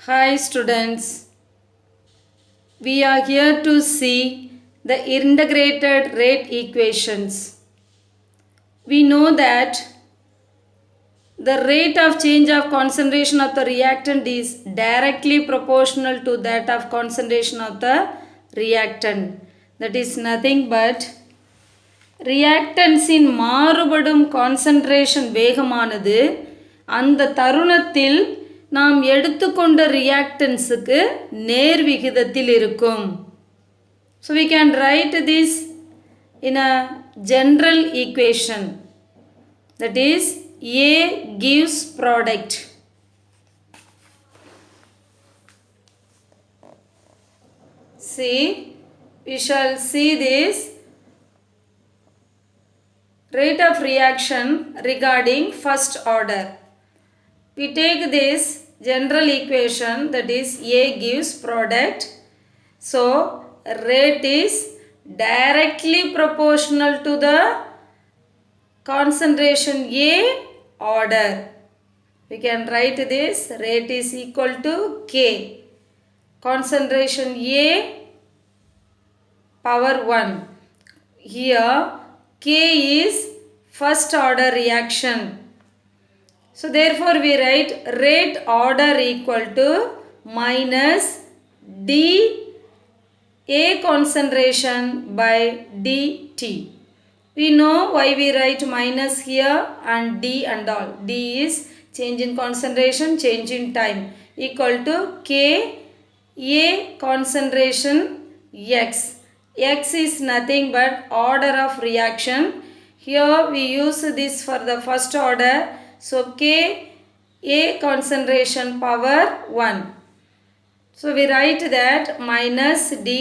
Hi students, we are here to see the integrated rate equations. We know that the rate of change of concentration of the reactant is directly proportional to that of concentration of the reactant. That is nothing but reactants in மாறுபடும் concentration வேகமானது அந்த தருணத்தில் நாம் எடுத்துக்கொண்ட reactantsக்கு நேர் விகிதத்தில் இருக்கும். So we can write this in a general equation. That is A gives product. See, we shall see this rate of reaction regarding first order. We take this general equation, that is A gives product. So rate is directly proportional to the concentration A order. We can write this rate is equal to K. Concentration A power 1. Here K is first order reaction. So therefore we write rate order equal to minus D A concentration by dt. We know why we write minus here and D and all. D is change in concentration, change in time, equal to K A concentration X. X is nothing but order of reaction. Here we use this for the first order. So K A concentration power 1. So we write that minus D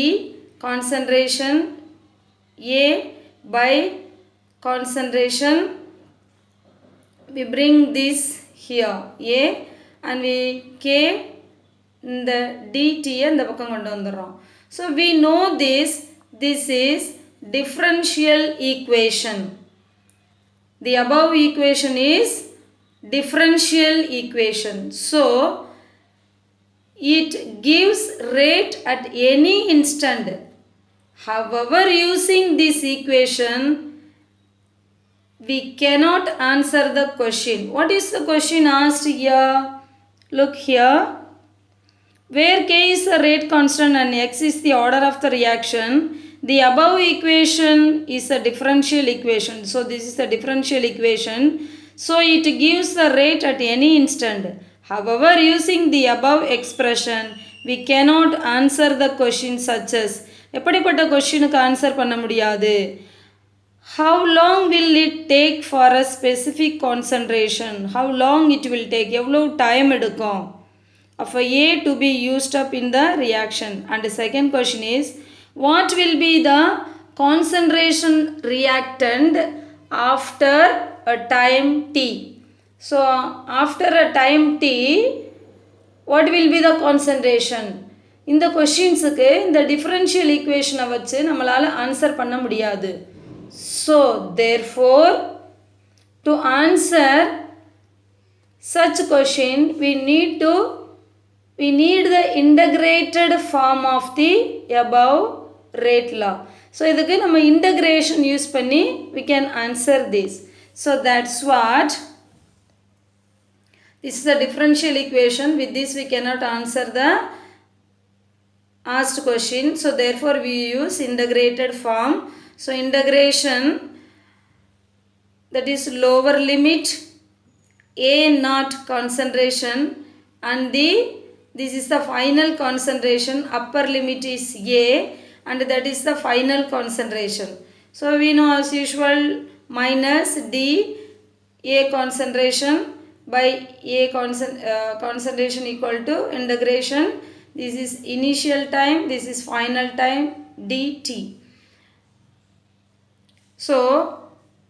concentration A by concentration. We bring this here A and we K in the dt and the பக்கம் கொண்டு வந்துறோம். So we know this is differential equation. The above equation is differential equation. So it gives rate at any instant. However, using this equation, we cannot answer the question. What is the question asked here? Look here. Where K is the rate constant and X is the order of the reaction, the above equation is a differential equation. So this is the differential equation. So it gives the rate at any instant. However, using the above expression, we cannot answer the question such as எப்படிப்பட்ட கொஸ்டினுக்கு answer பண்ண முடியாது. How long will it take for a specific concentration? How long it will take? எவ்வளவு time எடுக்கும் of a A to be used up in the reaction? And the second question is, what will be the concentration reactant after a time t? So after a time t, what will be the concentration? இந்த கொஸ்டின்ஸுக்கு இந்த differential ஈக்குவேஷனை வச்சு நம்மளால் answer பண்ண முடியாது. So therefore, to answer such question, we need the integrated form of the above rate law. So இதுக்கு நம்ம integration use பண்ணி we can answer this. So that's what this is a differential equation. With this we cannot answer the asked question. So therefore we use integrated form. So integration, that is lower limit A naught concentration and this is the final concentration, upper limit is A and that is the final concentration. So we know as usual minus D A concentration by A concentration equal to integration. This is initial time, this is final time dt. So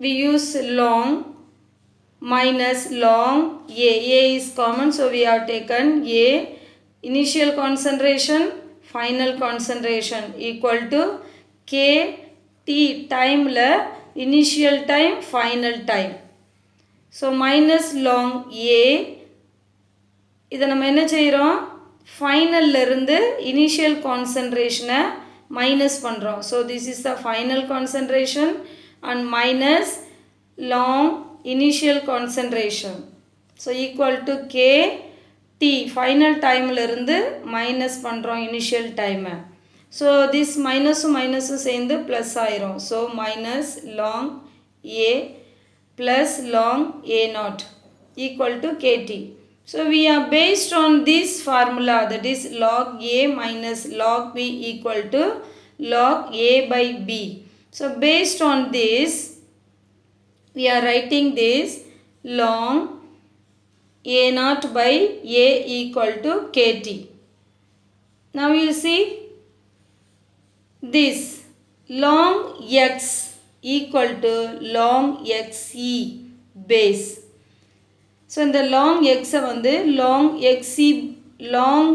we use long minus long A. A is common, so we have taken A. Initial concentration, final concentration equal to K T time la initial time, final time. So minus long A. இதை நம்ம என்ன செய்கிறோம், ஃபைனல்ல இருந்து initial கான்சன்ட்ரேஷனை minus பண்ணுறோம். So this is the final concentration and minus log initial concentration. So equal to k t final டைமில் இருந்து மைனஸ் பண்ணுறோம் இனிஷியல் டைமை. ஸோ திஸ் மைனஸும் மைனஸும் சேர்ந்து ப்ளஸ் ஆயிரும். So minus log A plus log A naught equal to k t. So we are based on this formula, that is log A minus log B equal to log A by B. So based on this, we are writing this log A naught by A equal to KT. Now you see this log X equal to log XE base. So இந்த long எக்ஸை வந்து long XE long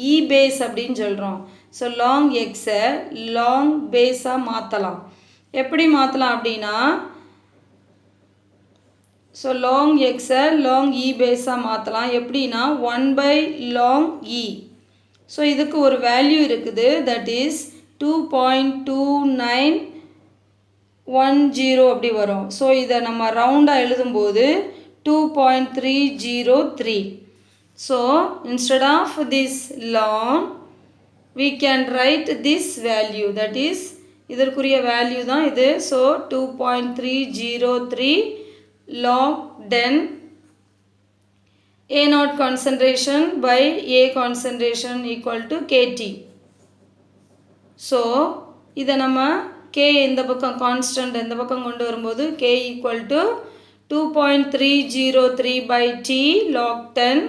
இ base அப்படின்னு சொல்கிறோம். So long எக்ஸை long பேஸாக மாற்றலாம். எப்படி மாற்றலாம் அப்படின்னா, ஸோ லாங் எக்ஸை லாங் இ பேஸாக மாற்றலாம். எப்படின்னா 1/log e. ஸோ இதுக்கு ஒரு வேல்யூ இருக்குது, தட் இஸ் 2.2910 அப்படி வரும். ஸோ இதை நம்ம ரவுண்டாக எழுதும்போது 2.303. So instead of this log we can write this value, that is இதற்குரிய வேல்யூ தான் இது. So 2.303 log 10 A naught concentration by A concentration equal to KT. So இதை நம்ம K இந்த பக்கம் கான்ஸ்டன்ட் இந்த பக்கம் கொண்டு வரும்போது K equal to 2.303 by T log 10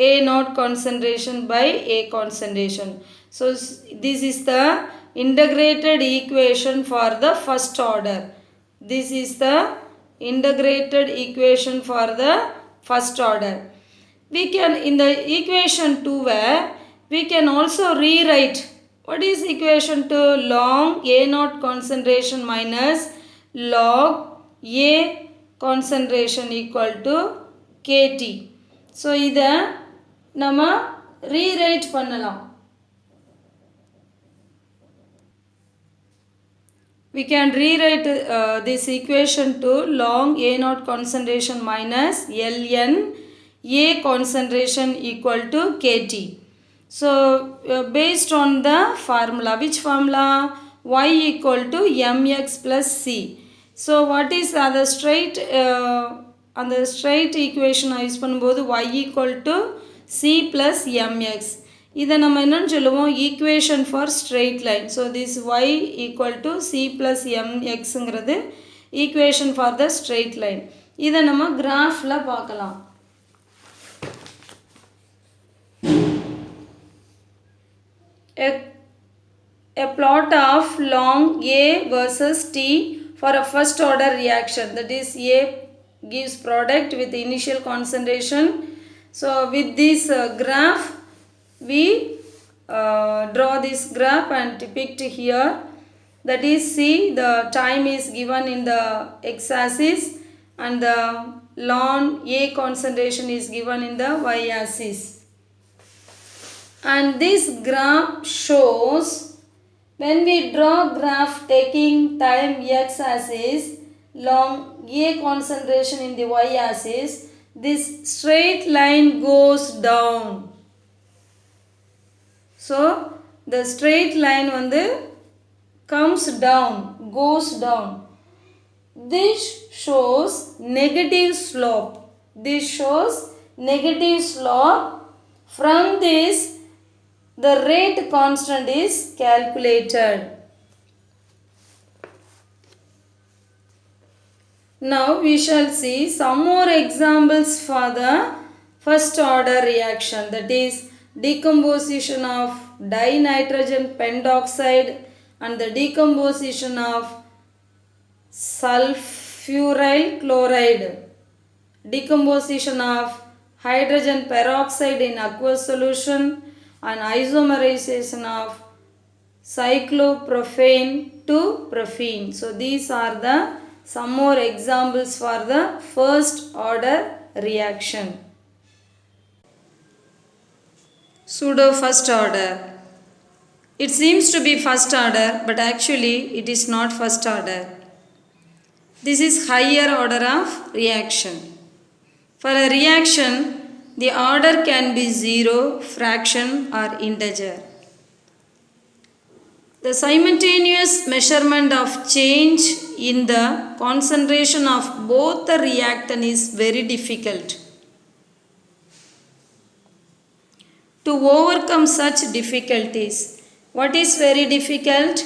A naught concentration by A concentration. So this is the integrated equation for the first order. This is the integrated equation for the first order. We can, in the equation 2 we can also rewrite. What is equation 2? Log A naught concentration minus log A concentration equal to KT. So இதை நம்ம rewrite பண்ணலாம். We can rewrite this equation to log A naught concentration minus ln A concentration equal to KT. So based on the formula, which formula? Y equal to mx plus c. So what is the straight அந்த straight equation use பண்ணும்போது y equal to c plus mx. இதை நம்ம என்னன்னு சொல்லுவோம், equation for straight line. So this y equal to c plus mxங்கிறது equation for the straight line. இதை நம்ம கிராஃபில் பார்க்கலாம். A plot of log A versus T for a first order reaction, that is A gives product with initial concentration. So with this graph we draw this graph and depict here, that is see the time is given in the x-axis and the log A concentration is given in the y-axis. And this graph shows, when we draw graph taking time x-axis, log A concentration in the y-axis, this straight line goes down. So the straight line வந்து comes down, goes down. This shows negative slope. This shows negative slope. From this the rate constant is calculated. Now we shall see some more examples for the first order reaction, that is decomposition of dinitrogen pentoxide and the decomposition of sulfuryl chloride, decomposition of hydrogen peroxide in aqueous solution, and isomerization of cyclopropane to propene. So these are the some more examples for the first order reaction. Pseudo first order. It seems to be first order, but actually it is not first order. This is higher order of reaction. For a reaction, the order can be 0, fraction or integer. The simultaneous measurement of change in the concentration of both the reactant is very difficult. To overcome such difficulties, what is very difficult?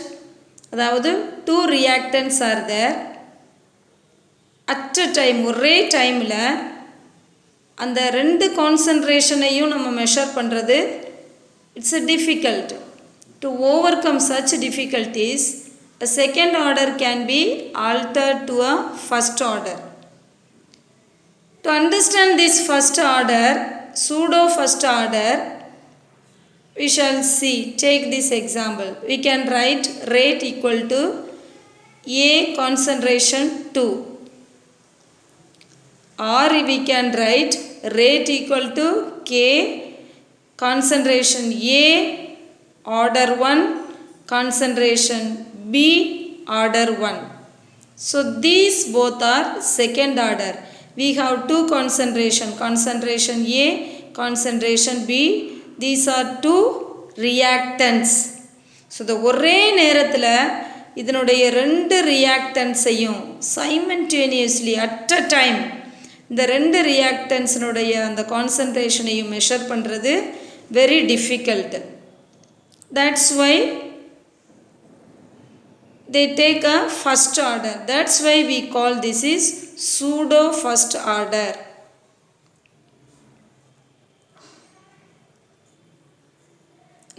அதாவது two reactants are there. At a time, ஒரே டைமில் அந்த ரெண்டு கான்சன்ட்ரேஷனையும் நம்ம measure பண்ணுறது it's a difficult. To overcome such difficulties, a second order can be altered to a first order. To understand this first order, pseudo first order, we shall see, take this example. We can write rate equal to A concentration 2. Or we can write rate equal to K concentration A order 1, concentration B order 1. So these both are second order. We have two concentration A, concentration B. These are two reactants. So the ஒரே நேரத்தில் இதனுடைய ரெண்டு reactantsஐயும் simultaneously at a time இந்த ரெண்டு reactantsனுடைய அந்த கான்சன்ட்ரேஷனையும் measure பண்ணுறது very difficult. That's why they take a first order. That's why we call this is pseudo first order.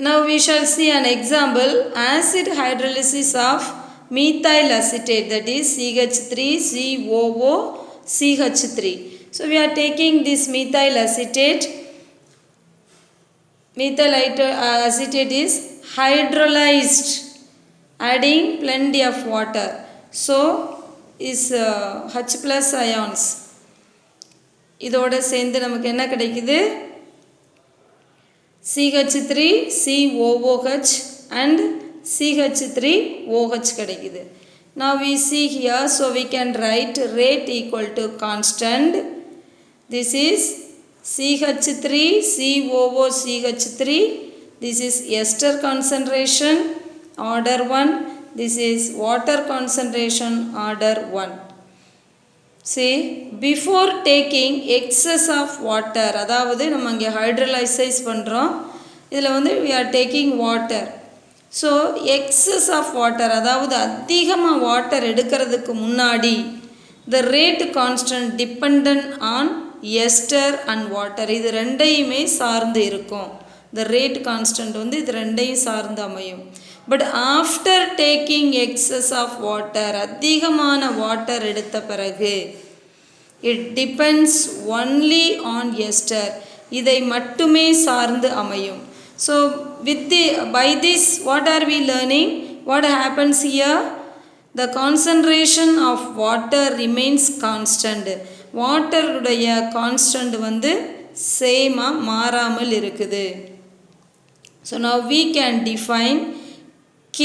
Now we shall see an example. Acid hydrolysis of methyl acetate, that is CH3COOCH3. So we are taking this methyl acetate. Methyl acetate is hydrolyzed, adding plenty of water. So is H plus ions. இதோட சேர்ந்து நமக்கு என்ன கிடைக்குது? CH3COOH and CH3OH கிடைக்குது. Now we see here, so we can write rate equal to constant. This is CH3COOCH3. This is ester concentration order 1. This is water concentration order 1. See, before taking excess of water, அதாவது நம்ம இங்கே ஹைட்ரலைசைஸ் பண்ணுறோம், இதில் வந்து we are taking water. So excess of water, அதாவது அதிகமாக water எடுக்கிறதுக்கு முன்னாடி the rate constant dependent on ester and water, இது ரெண்டையுமே சார்ந்து இருக்கும். The rate constant வந்து இது ரெண்டையும் சார்ந்து அமையும். But after taking excess of water, அதிகமான வாட்டர் எடுத்த பிறகு it depends only on ester, இதை மட்டுமே சார்ந்து அமையும். So by this what are we learning? What happens here? The concentration of water remains constant. Water உடைய constant வந்து சேமா மாறாமல் இருக்குது. So now we can define K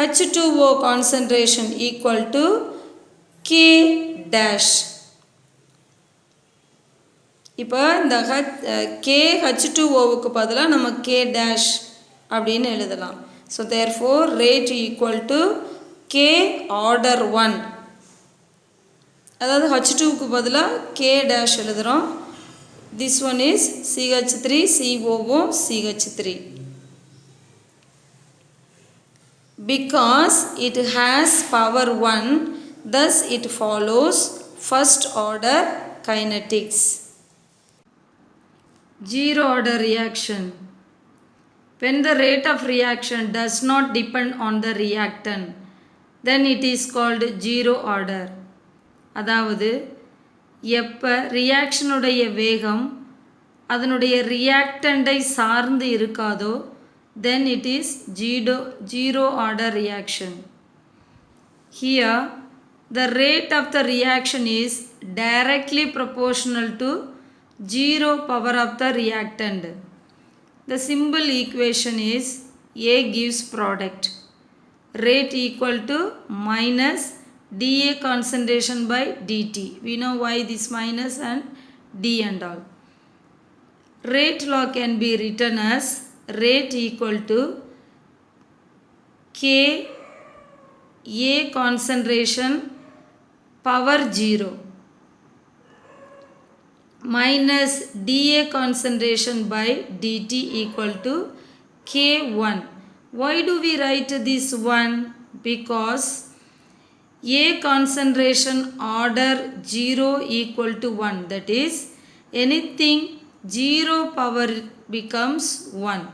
H2O concentration equal to K dash. இப்போ இந்த KH2Oவுக்கு பதிலாக நம்ம K dash அப்படின்னு எழுதலாம். So therefore rate equal to K order 1. அதாவது H2க்கு பதிலாக K dash எழுதுகிறோம். This one is CH3COOCH3. Because it has power 1, thus it follows first order kinetics. Zero order reaction. When the rate of reaction does not depend on the reactant, then it is called zero order. அதாவது எப்போ ரியாக்ஷனுடைய வேகம் அதனுடைய ரியாக்டண்டை சார்ந்து இருக்காதோ then it is zero order reaction. Here the rate of the reaction is directly proportional to 0 power of the reactant. The simple equation is A gives product rate equal to minus dA concentration by dt. We know why this minus and d and all. Rate law can be written as rate equal to K A concentration power 0 minus dA concentration by dt equal to K1. Why do we write this 1? Because A concentration order 0 equal to 1, that is anything 0 power becomes 1.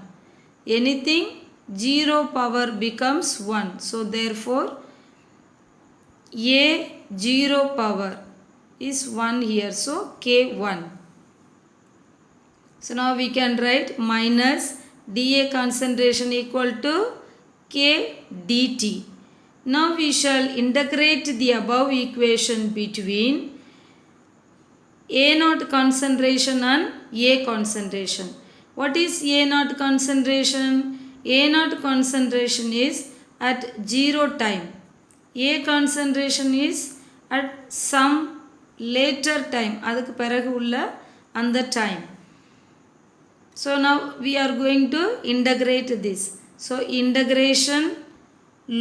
Anything 0 power becomes 1. So therefore A 0 power is 1 here. So K1. So now we can write minus dA concentration equal to K dt. Now we shall integrate the above equation between A naught concentration and A concentration. What is A naught concentration? A naught concentration is at 0 time. A concentration is at some later time. அதுக்கு பிறகு உள்ள அந்த time. So now we are going to integrate this. So integration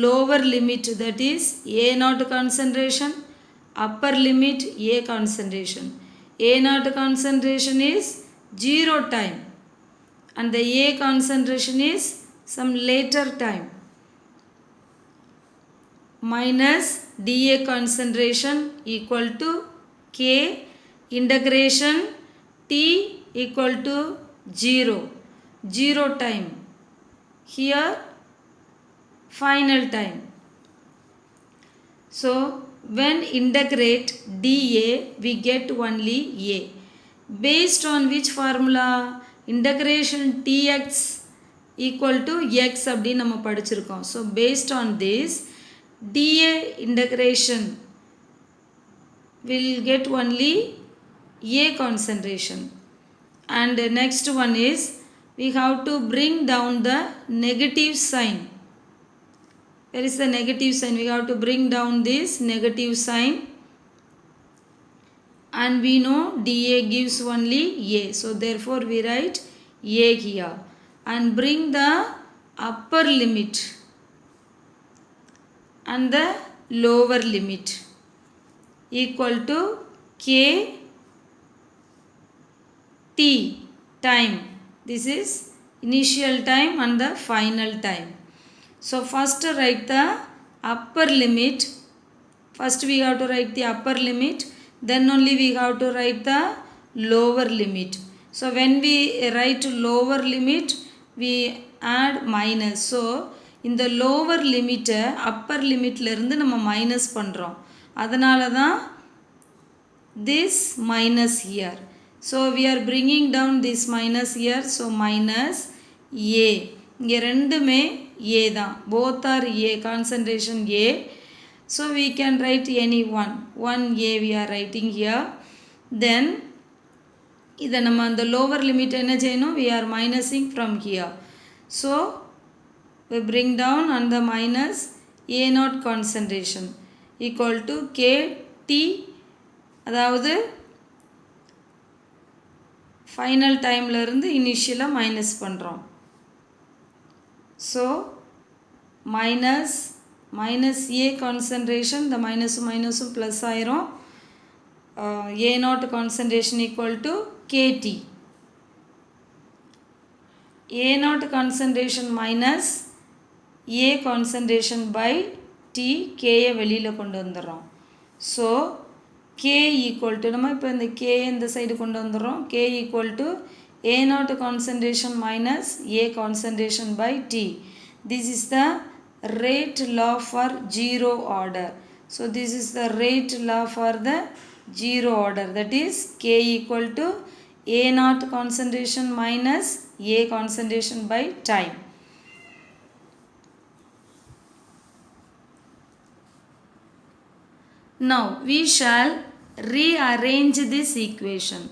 lower limit, that is A naught concentration, upper limit A concentration. A naught concentration is 0 time and the A concentration is some later time. Minus dA concentration equal to K integration T equal to 0 time. Here final time. So when integrate dA we get only A. Based on which formula? Integration Tx equal to x அப்படி நம்ம படிச்சிருக்கோம். So based on this dA integration will get only A concentration. And the next one is we have to bring down the negative sign. There is the negative sign. We have to bring down this negative sign. And we know dA gives only A. So therefore we write A here. And bring the upper limit and the lower limit equal to K T time. This is initial time and the final time. So first write the upper limit. First we have to write the upper limit. Then only we have to write the lower limit. So when we write lower limit, we add minus. So in the lower limit, upper limit லிருந்து நம்ம minus பண்றோம். அதனால தான் this minus here. So we are bringing down this minus here. So minus A. இங்கே ரெண்டுமே A தான். Both are A. Concentration A. So we can write any one. 1A we are writing here. Then இதை நம்ம அந்த lower limit என்ன செய்யணும்? We are minusing from here. So we bring down on the minus A naught concentration equal to KT. அதாவது final timeல இருந்து initial minus பண்றோம். So minus A concentration, the minus plus ஆயிரும். A naught concentration equal to KT. A naught concentration minus A concentration by T, K வெளியில கொண்டு வந்துறோம். So K equal to நம்ம இப்போ இந்த K இந்த சைடு கொண்டு வந்துறோம். K equal to A naught concentration minus A concentration by T. This is the rate law for zero order. So this is the rate law for the zero order, that is K equal to A naught concentration minus A concentration by time. Now we shall rearrange this equation.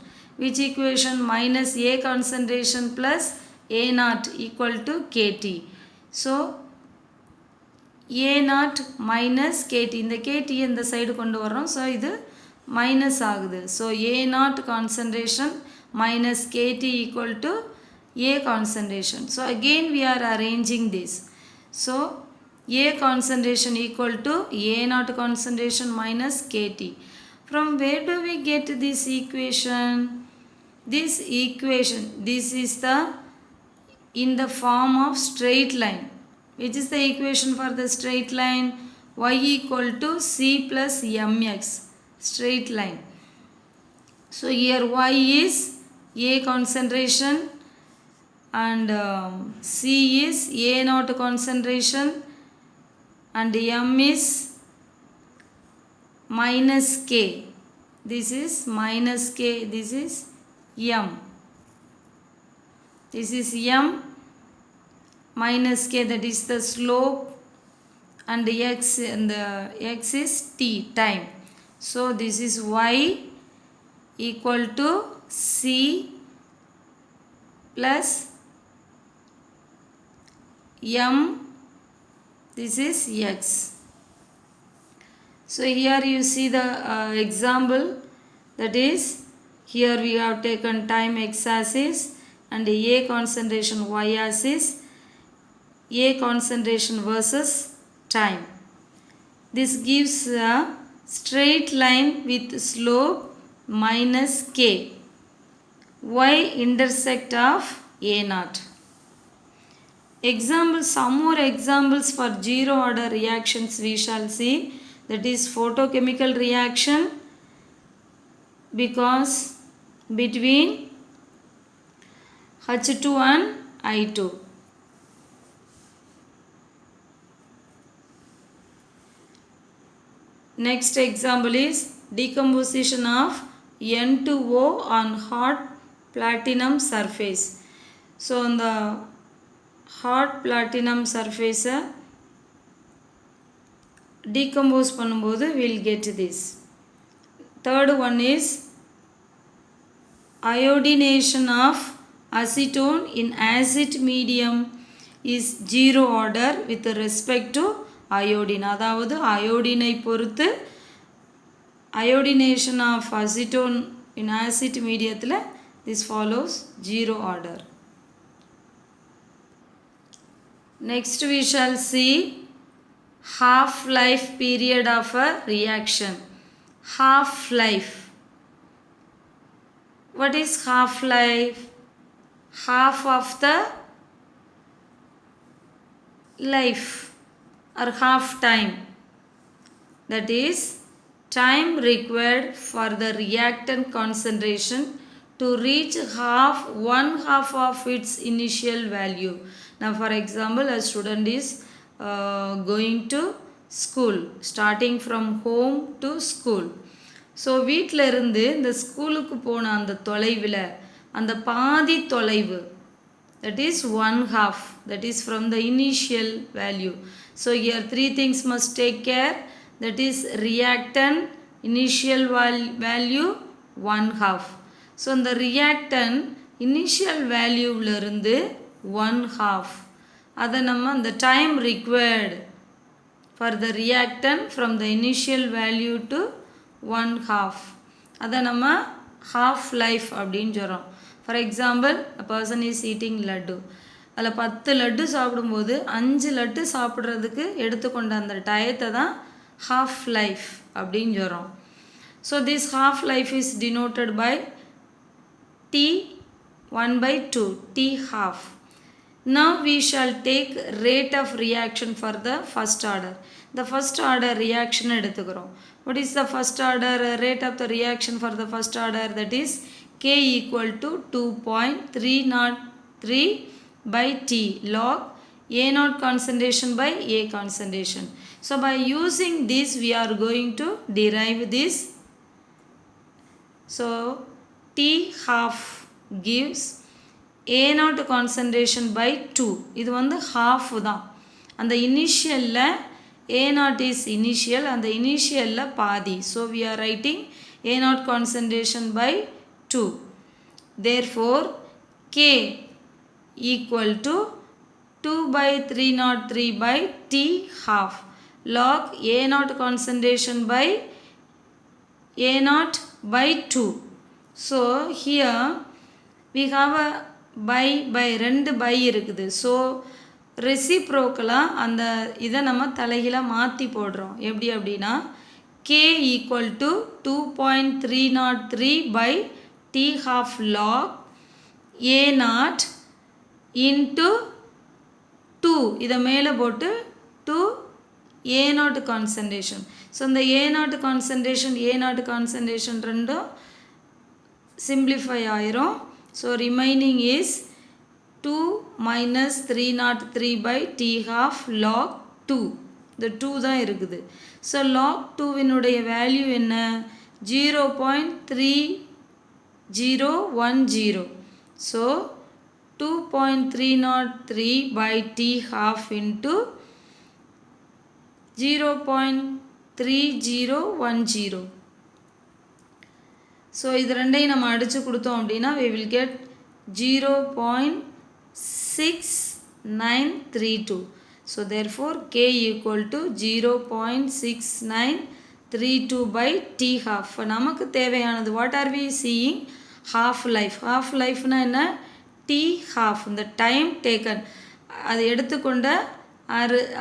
Which equation? Minus A concentration plus A naught equal to KT. So A naught minus KT. இந்த KT இந்த side கொண்டு வரோம். So இது minus ஆகுது. So A naught concentration minus KT equal to A concentration. So again we are arranging this. So A concentration equal to A naught concentration minus KT. From where do we get this equation? This equation, this is the in the form of straight line. Which is the equation for the straight line? Y equal to C plus mx. Straight line. So here Y is A concentration and C is A naught concentration and m is minus K. This is minus K. This is m. This is m minus K, that is the slope, and x is t, time. So this is Y equal to C plus m, this is x. So here you see the example, that is here we have taken time x axis and A concentration y axis, A concentration versus time. This gives a straight line with slope minus K. Y intersect of A naught. Examples, some more examples for zero order reactions we shall see. That is photochemical reaction, because between H2 and I2. Next example is decomposition of N2O on hot platinum surface. So on the hot platinum surface decompose பண்ணும்போது we'll get this. Third one is iodination of acetone in acid medium is zero order with respect to iodine. அதாவது iodine பொறுத்து iodination of acetone in acid mediaத்தில் this follows zero order. Next we shall see half-life period of a reaction. Half-life. What is half-life? Half of the life or half time. That is time required for the reactant concentration to reach one half of its initial value. Now for example, a student is going to school, starting from home to school. So வீட்டில் இருந்து இந்த ஸ்கூலுக்கு போன அந்த தொலைவில் அந்த பாதி தொலைவு, that is one half, that is from the initial value. So here three things must take care, that is reactant, initial value, one half. So இந்த reactant initial valueல இருந்து one half, அதை நம்ம அந்த time required for the reactant from the initial value to one half, அதை நம்ம half life அப்படின்னு சொல்கிறோம். For example, a person is eating laddu. அதில் 10 லட்டு சாப்பிடும்போது 5 லட்டு சாப்பிட்றதுக்கு எடுத்துக்கொண்ட அந்த டயத்தை தான் half life அப்படின்னு சொல்கிறோம். So this half life is denoted by T 1/2, T half. Now we shall take rate of reaction for the first order. The first order reaction எடுத்துக்கிறோம். What is the first order rate of the reaction for the first order? That is K equal to 2.303 by T log A naught concentration by A concentration. So by using this we are going to derive this. So T half gives A naught concentration by 2. இது வந்து half தான். அந்த initial A naught is initial, and the initial பாதி. So we are writing A naught concentration by 2. Therefore K equal to 2 by 303 by T half log A naught concentration by A naught by 2. So here we have a by ரெண்டு by இருக்குது. So ரெசிப்ரோக்கலாக அந்த இதை நம்ம தலைகீழாக மாற்றி போடுறோம். எப்படி அப்படின்னா K equal to 2.303 by T half log A naught into 2 இதை மேலே போட்டு 2 A naught concentration. ஸோ இந்த A naught concentration ரெண்டும் simplify ஆயிரும். So remaining is 2 minus 303 by T half log 2. இந்த 2 தான் இருக்குது. ஸோ log 2வினுடைய வேல்யூ என்ன? 0.3010. So 2.303 by T half into 0.3010. So இது ரெண்டையும் நம்ம அடித்து கொடுத்தோம் அப்படின்னா we will get 0.6932. So therefore K equal to 0.6932 by T half. நமக்கு தேவையானது what are we seeing? half lifeனா என்ன? T half இந்த time taken அது எடுத்துக்கொண்ட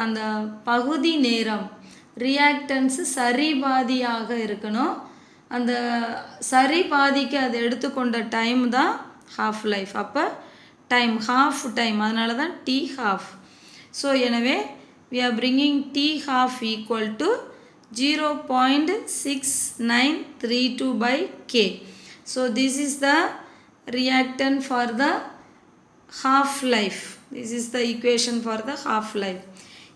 அந்த பகுதி நேரம் reactants சரிபாதியாக இருக்கணும். அந்த சரி பாதிக்கு அது எடுத்துக்கொண்ட டைம் தான் half life. அப்போ டைம் half டைம், அதனால தான் T half. ஸோ எனவே we are bringing T half equal to 0.6932 by K. So this is the reactant for the half life. This is the equation for the half life.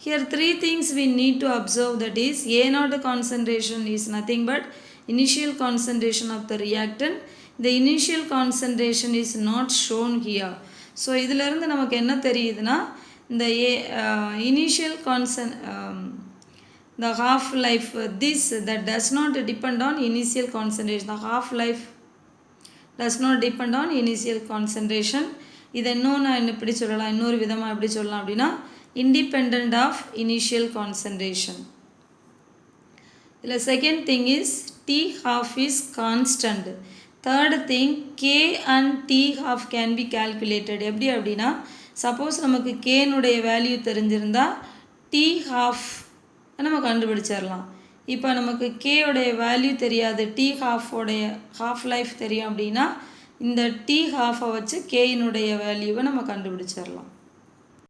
Here three things we need to observe, that is A naught concentration is nothing but initial concentration of the reactant. The initial concentration is not shown here. So இதிலிருந்து நமக்கு என்ன தெரியுதுன்னா இந்த initial the half life this that does not depend on initial concentration. The half life does not depend on initial concentration. இதை இன்னொன்று எப்படி சொல்லலாம், இன்னொரு விதமாக எப்படி சொல்லலாம் அப்படின்னா independent of initial concentration. The second thing is T half is constant. Third thing, K and T half can be calculated. எப்படி அப்படின்னா சப்போஸ் நமக்கு Kனுடைய வேல்யூ தெரிஞ்சிருந்தால் T half நம்ம கண்டுபிடிச்சிடலாம். இப்போ நமக்கு Kவுடைய வேல்யூ தெரியாது, T halfோடைய half life தெரியும் அப்படின்னா இந்த T half வச்சு Kனுடைய வேல்யூவை நம்ம கண்டுபிடிச்சிடலாம்.